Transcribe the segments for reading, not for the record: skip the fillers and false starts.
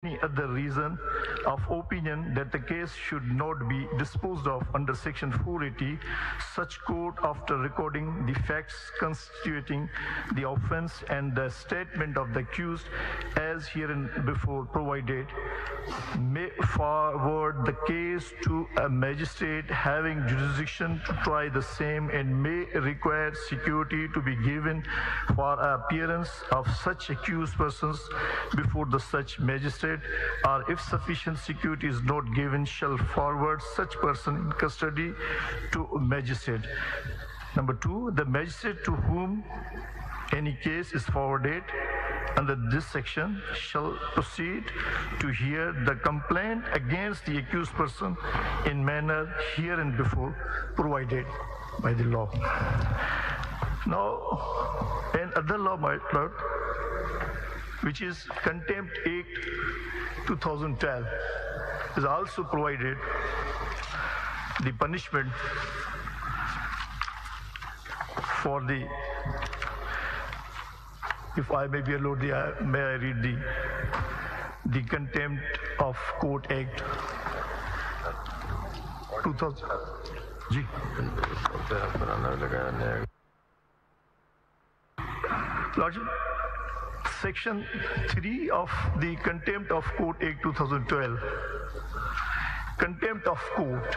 any other reason of opinion that the case should not be disposed of under Section 480, such court, after recording the facts constituting the offence and the statement of the accused as hereinbefore provided, may forward the case to a magistrate having jurisdiction to try the same, and may require security to be given for appearance of such accused persons before the such magistrate, or if sufficient security is not given, shall forward such person in custody to magistrate. Number 2, the magistrate to whom any case is forwarded under this section shall proceed to hear the complaint against the accused person in manner hereinbefore provided by the law. Now, another law, my lord, which is Contempt Act 2012, is also provided the punishment for the, if I may be allowed, may I read the Contempt of Court Act 2000. Ji. Lordship, Section 3 of the Contempt of Court Act 2012. Contempt of court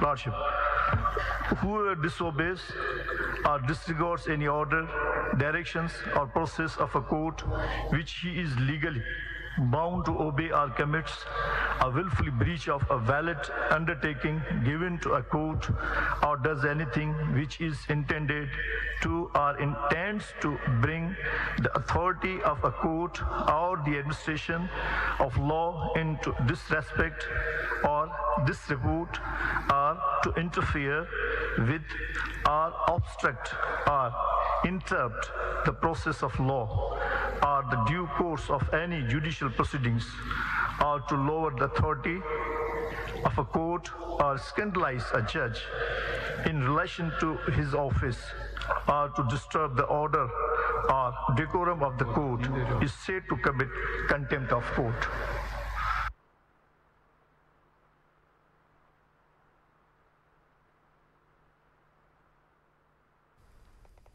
Lordship, whoever disobeys or disregards any order, directions or process of a court which he is legally bound to obey, or commits a willful breach of a valid undertaking given to a court, or does anything which is intended to or intends to bring the authority of a court or the administration of law into disrespect or disrepute, or to interfere with or obstruct or interrupt the process of law or the due course of any judicial proceedings, or to lower the authority of a court or scandalize a judge in relation to his office, or to disturb the order or decorum of the court, is said to commit contempt of court.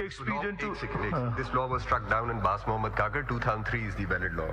Expedient to this law was struck down in Bas Mohammad Kakar. 2003 is the valid law.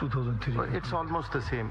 2003. It's almost the same.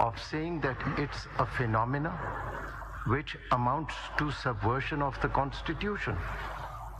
of saying that it's a phenomena which amounts to subversion of the constitution.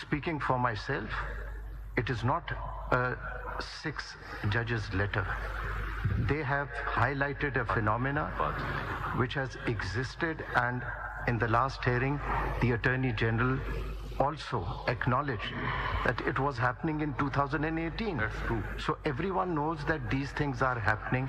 Speaking for myself, it is not a 6 judges letter. They have highlighted a phenomena which has existed, and in the last hearing the Attorney General also acknowledged that it was happening in 2018. That's true. So everyone knows that these things are happening.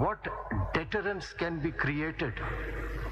What deterrence can be created?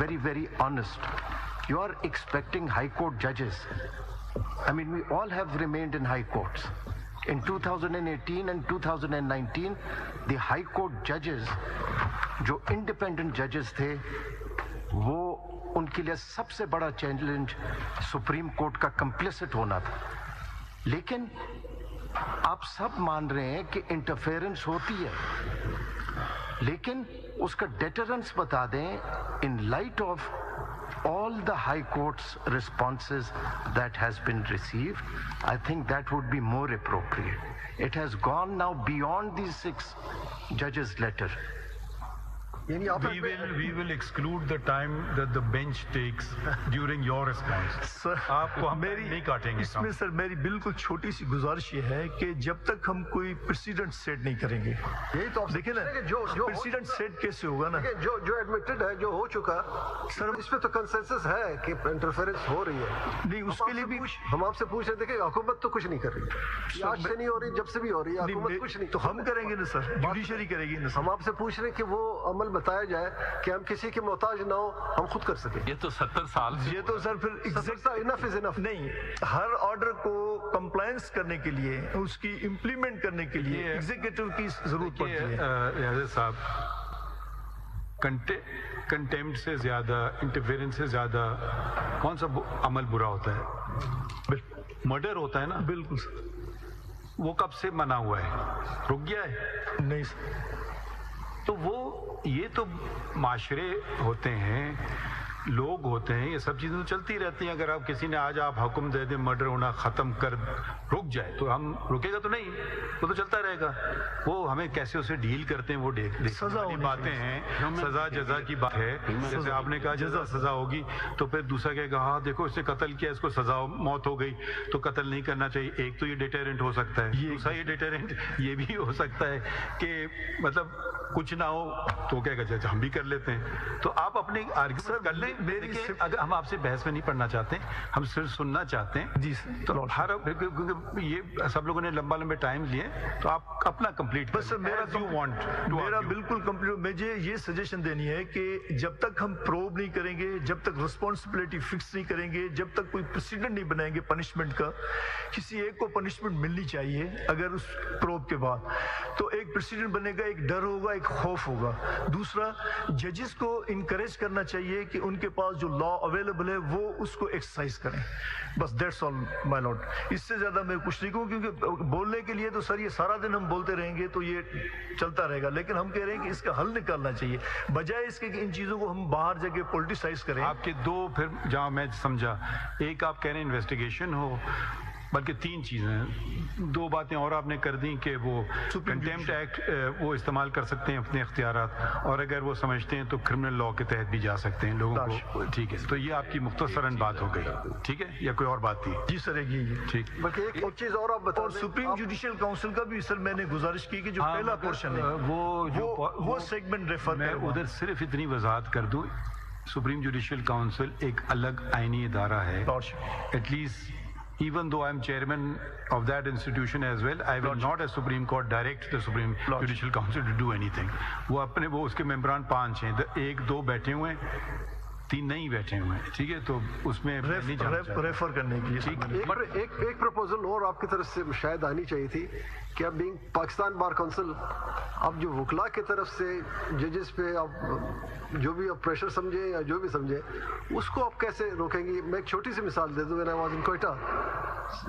very, very honest. You are expecting high court judges. I mean, we all have remained in high courts. In 2018 and 2019, the high court judges جو independent ججز تھے وہ ان کے لیے سب سے بڑا challenge supreme court کا کمپلیسٹ ہونا تھا. لیکن آپ سب مان رہے ہیں کہ انٹرفیئرنس ہوتی ہے, لیکن اس کا ڈیٹرنس بتا دیں in light of all the high court's responses that has been received. I think that would be more appropriate. It has gone now beyond these 6 judges' letter. We will exclude the time that the bench takes during your response. سر آپ کو ہم نہیں کاٹیں گے. اس میں سر میری بالکل چھوٹی سی گزارش یہ ہے کہ جب تک ہم کوئی پریسیڈنٹ سیٹ نہیں کریں گے, یہی تو دیکھیں نا پریسیڈنٹ سیٹ کیسے ہوگا نا, جو ایڈمٹڈ ہے, جو ہو چکا سر, اس پہ تو کنسنسس ہے کہ انٹرفیئرنس ہو رہی ہے. نہیں اس کے لیے بھی ہم آپ سے پوچھ رہے تھے کہ حکومت تو کچھ نہیں کر رہی, آج سے نہیں ہو رہی, جب سے بھی ہو رہی ہے حکومت کچھ نہیں. تو ہم کریں گے نا سر, جوڈیشری کرے گی نا. ہم آپ سے پوچھ رہے ہیں کہ وہ عمل بتایا جائے کہ ہم کسی کے محتاج نہ ہو, ہم خود کر سکیں. یہ تو 70 سال یہ تو سر پھر انف از انف. نہیں, ہر آرڈر کو کمپلائنس کرنے کے لیے, اس کی امپلیمنٹ کرنے کے لیے ایگزیکٹو کی ضرورت پڑتی ہے. ریاض صاحب, کنٹیمپٹ سے زیادہ, انٹرفیئرنس سے زیادہ کون سا عمل برا ہوتا ہے؟ مرڈر ہوتا ہے نا. بالکل سر. وہ کب سے منع ہوا ہے؟ رک گیا ہے؟ نہیں سر. تو وہ یہ تو معاشرے ہوتے ہیں, لوگ ہوتے ہیں, یہ سب چیزیں تو چلتی رہتی ہیں. اگر آپ کسی نے آج آپ حکم دے دیں مرڈر ہونا ختم کر, رک جائے, تو ہم رکے گا تو نہیں, وہ تو چلتا رہے گا. وہ ہمیں کیسے اسے ڈیل کرتے ہیں وہ دیکھنے والی باتیں ہیں. سزا جزا کی بات ہے. جیسے آپ نے کہا جزا سزا ہوگی, تو پھر دوسرا کہے گا ہاں دیکھو اس نے قتل کیا, اس کو سزا موت ہو گئی تو قتل نہیں کرنا چاہیے. ایک تو یہ ڈیٹرنٹ ہو سکتا ہے, دوسرا یہ ڈیٹرنٹ یہ بھی ہو سکتا ہے کہ مطلب کچھ نہ ہو تو کہے گا ہم بھی کر لیتے ہیں. تو آپ اپنے آرگومنٹ کر لیں. اگر ہم آپ سے بحث میں نہیں پڑھنا چاہتے, ہم صرف سننا چاہتے ہیں. جی تو ہر یہ سب لوگوں نے لمبے ٹائم لیے, تو آپ اپنا کمپلیٹ بس. میرا بالکل کمپلیٹ. مجھے یہ سجیشن دینی ہے کہ جب تک ہم پروب نہیں کریں گے, جب تک رسپانسبلٹی فکس نہیں کریں گے, جب تک کوئی پریسیڈنٹ نہیں بنائیں گے پنشمنٹ کا, کسی ایک کو پنشمنٹ ملنی چاہیے اگر اس پروب کے بعد, تو ایک پریسیڈنٹ بنے گا, ایک ڈر ہوگا, ایک خوف ہوگا. دوسرا, ججز کو انکریج کرنا چاہیے کہ ان کے پاس جو لا اویلیبل ہے وہ اس کو ایکسرسائز کریں. بس دیٹس آل مائی لارڈ. اس سے زیادہ میں کچھ نہیں کہوں, کیونکہ بولنے کے لیے تو سر یہ سارا دن ہم بولتے رہیں گے تو یہ چلتا رہے گا, لیکن ہم کہہ رہے ہیں کہ اس کا حل نکالنا چاہیے, بجائے اس کے کہ ان چیزوں کو ہم باہر جا کے پولیٹیسائز کریں. آپ کے دو پھر جہاں میں سمجھا, ایک آپ کہہ رہے ہیں انویسٹیگیشن ہو, بلکہ 3 چیزیں, 2 باتیں اور آپ نے کر دیں کہ وہ کنٹیمپٹ ایکٹ وہ استعمال کر سکتے ہیں اپنے اختیارات, اور اگر وہ سمجھتے ہیں تو کرمنل لا کے تحت بھی جا سکتے ہیں لوگوں کو. ٹھیک ہے, تو یہ آپ کی مختصراً بات ہو گئی. ٹھیک ہے, یا کوئی اور بات تھی؟ جی سر, یہ ٹھیک. بلکہ ایک چیز اور آپ بتا اور سپریم جوڈیشل کاؤنسل کا بھی سر میں نے گزارش کی کہ جو پہلا پورشن ہے وہ سیگمنٹ ریفر میں ادھر صرف اتنی وضاحت کر دوں, سپریم جوڈیشل کاؤنسل ایک الگ آئینی ادارہ ہے. At least even though I am chairman of that institution as well, I will not as Supreme Court direct the Supreme Judicial Council to do anything. وہ اپنے وہ اس کے ممبران 5 ہیں, 1-2 بیٹھے ہوئے ہیں, 3 نہیں بیٹھے ہوئے ہیں. ٹھیک ہے, تو اس میں ریفر کرنے کی ایک پروپوزل اور آپ کی طرف سے شاید آنی چاہیے تھی کہ اب بینگ پاکستان بار کونسل, اب جو وکلا کی طرف سے ججز پہ آپ جو بھی آپ پریشر سمجھیں یا جو بھی سمجھیں, اس کو آپ کیسے روکیں گی؟ میں ایک چھوٹی سی مثال دے دوں. when I was in Quetta,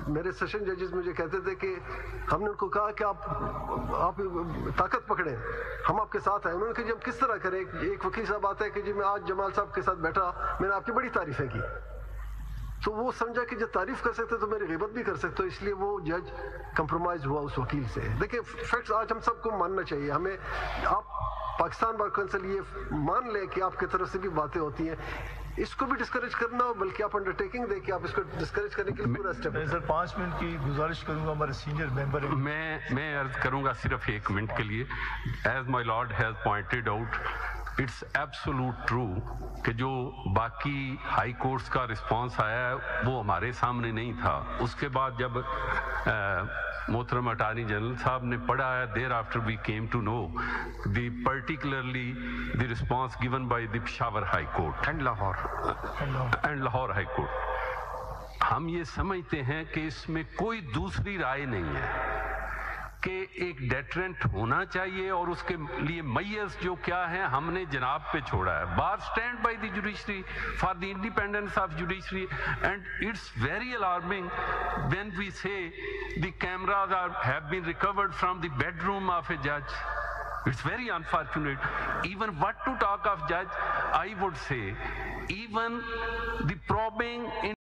میرے سیشن ججز مجھے کہتے تھے کہ ہم نے ان کو کہا کہ آپ طاقت پکڑیں, ہم آپ کے ساتھ ہیں. انہوں نے کہا جی ہم کس طرح کریں؟ ایک وکیل صاحب آتا ہے کہ جی میں آج جمال صاحب کے ساتھ بیٹھا, میں نے آپ کی بڑی تعریفیں کی, تو وہ سمجھا کہ جب تعریف کر سکتے تو میری غیبت بھی کر سکتے, اس لیے وہ جج کمپرومائز ہوا اس وکیل سے. دیکھیں فیکٹس آج ہم سب کو ماننا چاہیے. ہمیں آپ پاکستان بار کونسل یہ مان لیں کہ آپ کی طرف سے بھی باتیں ہوتی ہیں, اس کو بھی ڈسکریج کرنا ہو, بلکہ آپ انڈرٹیکنگ دیں کہ آپ اس کو ڈسکریج کرنے کے لیے پورا اسٹیپ. سر 5 منٹ کی گزارش کروں گا ہمارے سینئر ممبر. میں عرض کروں گا صرف 1 منٹ کے لیے. As my lord has pointed out, it's absolute true کہ جو باقی ہائی کورٹس کا رسپانس آیا ہے وہ ہمارے سامنے نہیں تھا. اس کے بعد جب محترم اٹارنی جنرل صاحب نے پڑھا ہے, there after we came to know the particularly the response given by the Peshawar high court and Lahore high court. ہم یہ سمجھتے ہیں کہ اس میں کوئی دوسری رائے نہیں ہے کہ ایک ڈیٹرنٹ ہونا چاہیے اور اس کے لیے میئرز جو کیا ہیں ہم نے جناب پہ چھوڑا ہے. Bar stand by the judiciary for the independence of judiciary and it's very alarming when we say the cameras have been recovered from the bedroom of a judge. It's very unfortunate. Even what to talk of judge, I would say, even the probing